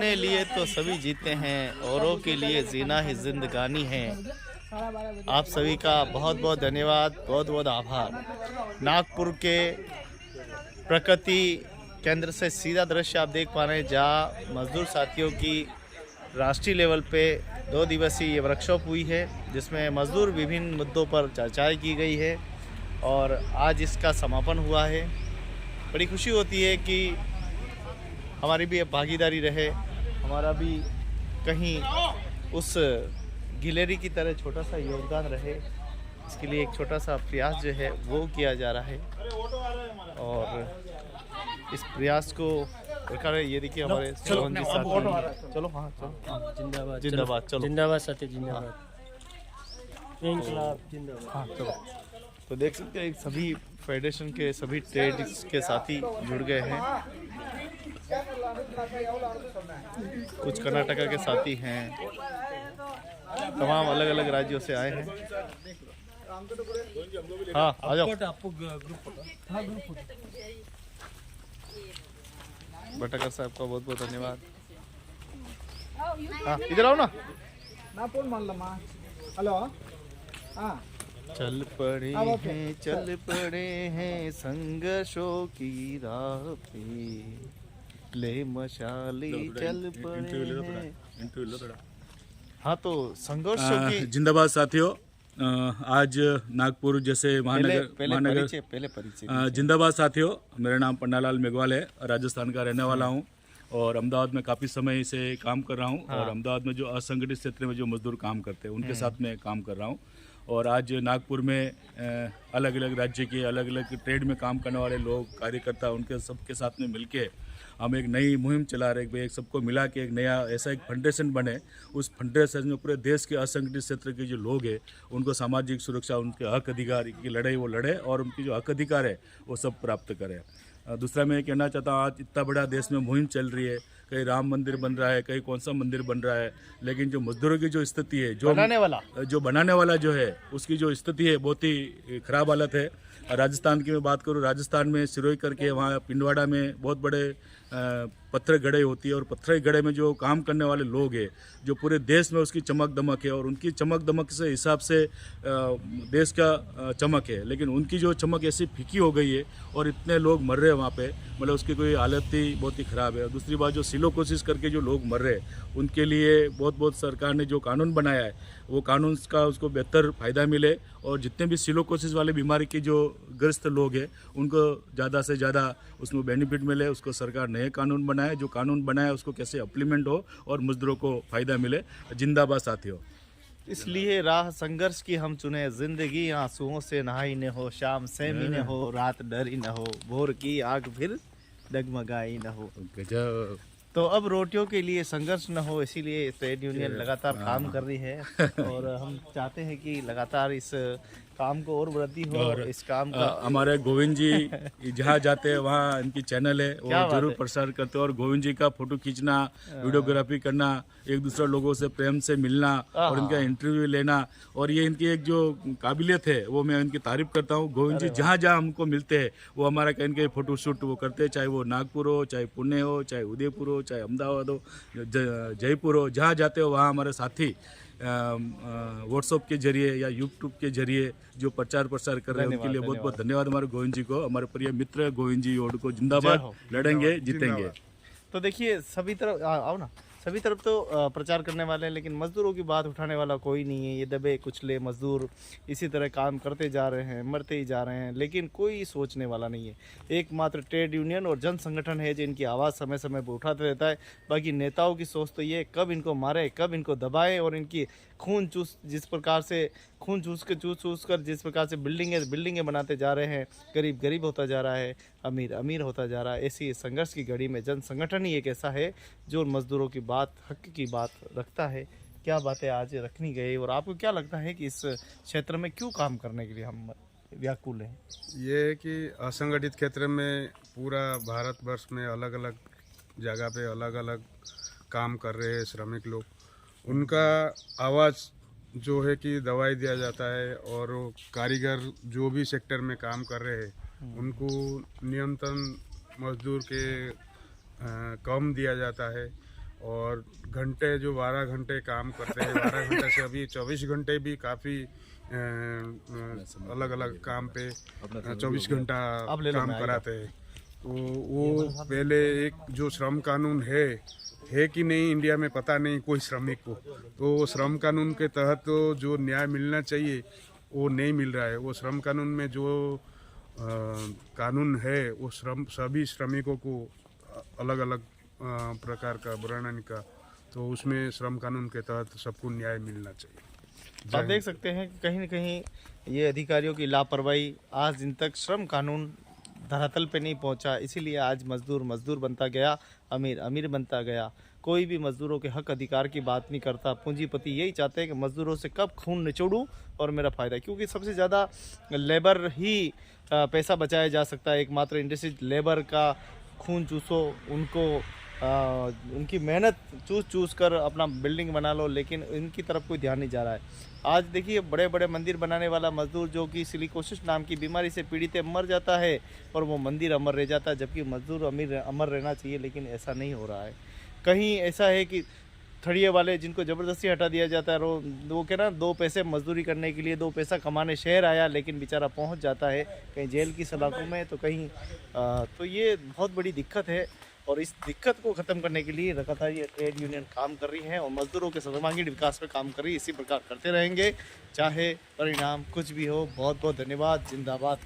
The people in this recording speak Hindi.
अपने लिए तो सभी जीते हैं, औरों के लिए जीना ही जिंदगानी है। आप सभी का बहुत बहुत धन्यवाद, बहुत बहुत आभार। नागपुर के प्रकृति केंद्र से सीधा दृश्य आप देख पा रहे हैं, जहाँ मजदूर साथियों की राष्ट्रीय लेवल पे 2 दिवसीय ये वर्कशॉप हुई है, जिसमें मजदूर विभिन्न मुद्दों पर चर्चाएं की गई है और आज इसका समापन हुआ है। बड़ी खुशी होती है कि हमारी भी भागीदारी रहे, हमारा भी कहीं उस गिलेरी की तरह छोटा सा योगदान रहे। इसके लिए एक छोटा सा प्रयास जो है वो किया जा रहा है और इस प्रयास को प्रकार ये देखिए हमारे सोहन जी साथ हैं। चलो हाँ चलो, जिंदाबाद जिंदाबाद, चलो जिंदाबाद साथी जिंदाबाद, इंकलाब जिंदाबाद। हाँ चलो। तो देख सकते हैं सभी फेडरेशन के सभी ट्रेड के साथी जुड़ गए हैं। कुछ कर्नाटका के साथी हैं, तमाम अलग अलग राज्यों से आए हैं। हाँ आ जाओ। भटकर साहब का बहुत बहुत धन्यवाद। हाँ इधर आओ ना। हेलो। चल पड़े हैं संघर्षों की राह पे, ले मशाली चल पड़े हैं। हाँ तो संघर्षों की जिंदाबाद साथियों, आज नागपुर जैसे महानगर पहले परिचय। जिंदाबाद साथियों, मेरा नाम पन्नालाल मेघवाल है, राजस्थान का रहने वाला हूँ और अहमदाबाद में काफ़ी समय से काम कर रहा हूँ। और अहमदाबाद में जो असंगठित क्षेत्र में जो मजदूर काम करते हैं उनके साथ में काम कर रहा हूँ। और आज नागपुर में अलग अलग राज्य के अलग अलग ट्रेड में काम करने वाले लोग, कार्यकर्ता, उनके सबके साथ में मिलके हम एक नई मुहिम चला रहे हैं। एक सबको मिला के एक नया ऐसा एक फेडरेशन बने। उस फेडरेशन में पूरे देश के असंगठित क्षेत्र के जो लोग हैं उनको सामाजिक सुरक्षा, उनके हक अधिकार की लड़ाई वो लड़े और उनकी जो हक अधिकार है वो सब प्राप्त करें। दूसरा मैं ये कहना चाहता हूँ, आज इतना बड़ा देश में मुहिम चल रही है, कहीं राम मंदिर बन रहा है, कहीं कौन सा मंदिर बन रहा है, लेकिन जो मजदूरों की जो स्थिति है, जो बनाने वाला जो है उसकी जो स्थिति है बहुत ही खराब हालत है। राजस्थान की मैं बात करूँ, राजस्थान में सिरोही करके वहाँ पिंडवाड़ा में बहुत बड़े पत्थर गड़े होती है और पत्थर गड़े में जो काम करने वाले लोग हैं, जो पूरे देश में उसकी चमक दमक है और उनकी चमक दमक से हिसाब से देश का चमक है, लेकिन उनकी जो चमक ऐसी फीकी हो गई है और इतने लोग मर रहे हैं वहाँ पे, मतलब उसकी कोई हालत ही बहुत ही ख़राब है। और दूसरी बात, जो सिलो कोशिश करके जो लोग मर रहे हैं उनके लिए बहुत सरकार ने जो कानून बनाया है वो कानून का उसको बेहतर फ़ायदा मिले और जितने भी सिलो कोशिश वाले बीमारी के जो ग्रस्त लोग हैं उनको ज़्यादा से ज़्यादा उसमें बेनिफिट मिले। उसको सरकार नए कानून बनाए, जो कानून बनाए उसको कैसे अप्लीमेंट हो और मजदूरों को फ़ायदा मिले। जिंदाबाद साथियों। इसलिए राह संघर्ष की हम चुने, जिंदगी आंसुओं से नहाई न हो, शाम सहमी न हो, रात डरी न हो, भोर की आग फिर डगमगाई न हो। तो अब रोटियों के लिए संघर्ष न हो, इसीलिए ट्रेड यूनियन लगातार काम कर रही है और हम चाहते हैं कि लगातार इस काम को और वृद्धि हो। और इस काम का हमारे गोविंद जी जहाँ जाते हैं वहाँ इनकी चैनल है, वो जरूर प्रसार करते हैं और गोविंद जी का फोटो खींचना, वीडियोग्राफी करना, एक दूसरे लोगों से प्रेम से मिलना और इनका इंटरव्यू लेना, और ये इनकी एक जो काबिलियत है वो मैं इनकी तारीफ करता हूँ। गोविंद जी जहाँ जहाँ हमको मिलते हैं वो हमारा कहीं कहीं फोटो शूट वो करते हैं, चाहे वो नागपुर हो, चाहे पुणे हो, चाहे उदयपुर हो, चाहे अहमदाबाद हो, जयपुर हो, जहाँ जाते हो वहाँ हमारे साथी व्हाट्सएप के जरिए या यूट्यूब के जरिए जो प्रचार प्रसार कर रहे हैं उनके लिए बहुत बहुत धन्यवाद हमारे गोविंद जी को। हमारे प्रिय मित्र गोविंद जी ओड को जिंदाबाद, लड़ेंगे जीतेंगे। तो देखिए सभी तरफ आओ ना, सभी तरफ तो प्रचार करने वाले हैं, लेकिन मजदूरों की बात उठाने वाला कोई नहीं है। ये दबे कुचले मजदूर इसी तरह काम करते जा रहे हैं, मरते ही जा रहे हैं, लेकिन कोई सोचने वाला नहीं है। एकमात्र ट्रेड यूनियन और जन संगठन है जो इनकी आवाज़ समय समय पर उठाते रहता है। बाकी नेताओं की सोच तो ये कब इनको मारे, कब इनको दबाए और इनकी खून चूस कर जिस प्रकार से बिल्डिंगें बनाते जा रहे हैं, गरीब होता जा रहा है, अमीर होता जा रहा है। ऐसी संघर्ष की घड़ी में जन संगठन ही एक ऐसा है जो मजदूरों की बात, हक की बात रखता है। क्या बातें आज रखनी गई और आपको क्या लगता है कि इस क्षेत्र में क्यों काम करने के लिए हम व्याकुल हैं? ये है कि असंगठित क्षेत्र में पूरा भारतवर्ष में अलग अलग जगह पे अलग अलग काम कर रहे हैं श्रमिक लोग, उनका आवाज़ जो है कि दबाई दिया जाता है और कारीगर जो भी सेक्टर में काम कर रहे हैं उनको न्यूनतम मजदूर के कम दिया जाता है और घंटे जो 12 घंटे काम करते हैं, 12 घंटे से अभी 24 घंटे भी काफ़ी अलग अलग काम पे 24 घंटा काम कराते हैं। तो वो पहले एक जो श्रम कानून है कि नहीं इंडिया में पता नहीं कोई श्रमिक को, तो वो श्रम कानून के तहत तो जो न्याय मिलना चाहिए वो नहीं मिल रहा है। वो श्रम कानून में जो कानून है वो सभी श्रमिकों को अलग अलग प्रकार का वर्णन का, तो उसमें श्रम कानून के तहत सबको न्याय मिलना चाहिए। आप देख सकते हैं कि कहीं न कहीं ये अधिकारियों की लापरवाही आज दिन तक श्रम कानून धरातल पे नहीं पहुंचा, इसीलिए आज मजदूर मजदूर बनता गया, अमीर अमीर बनता गया। कोई भी मजदूरों के हक अधिकार की बात नहीं करता। पूंजीपति यही चाहते हैं कि मजदूरों से कब खून निचोड़ूं और मेरा फ़ायदा, क्योंकि सबसे ज़्यादा लेबर ही पैसा बचाया जा सकता है। एकमात्र इंडस्ट्री लेबर का खून चूसो, उनको उनकी मेहनत चूस कर अपना बिल्डिंग बना लो, लेकिन इनकी तरफ कोई ध्यान नहीं जा रहा है। आज देखिए बड़े बड़े मंदिर बनाने वाला मजदूर जो कि सिलिकोसिस नाम की बीमारी से पीड़ित है, मर जाता है और वो मंदिर अमर रह जाता है, जबकि मजदूर अमर रहना चाहिए, लेकिन ऐसा नहीं हो रहा है। कहीं ऐसा है कि थड़िए वाले जिनको ज़बरदस्ती हटा दिया जाता है, वो क्या ना 2 पैसे मजदूरी करने के लिए 2 पैसा कमाने शहर आया, लेकिन बेचारा पहुंच जाता है कहीं जेल की सलाखों में, तो कहीं तो ये बहुत बड़ी दिक्कत है। और इस दिक्कत को ख़त्म करने के लिए लगातार ये ट्रेड यूनियन काम कर रही हैं और मजदूरों के सर्वांगीण विकास पर काम कर रही है। इसी प्रकार करते रहेंगे, चाहे परिणाम कुछ भी हो। बहुत बहुत धन्यवाद। जिंदाबाद।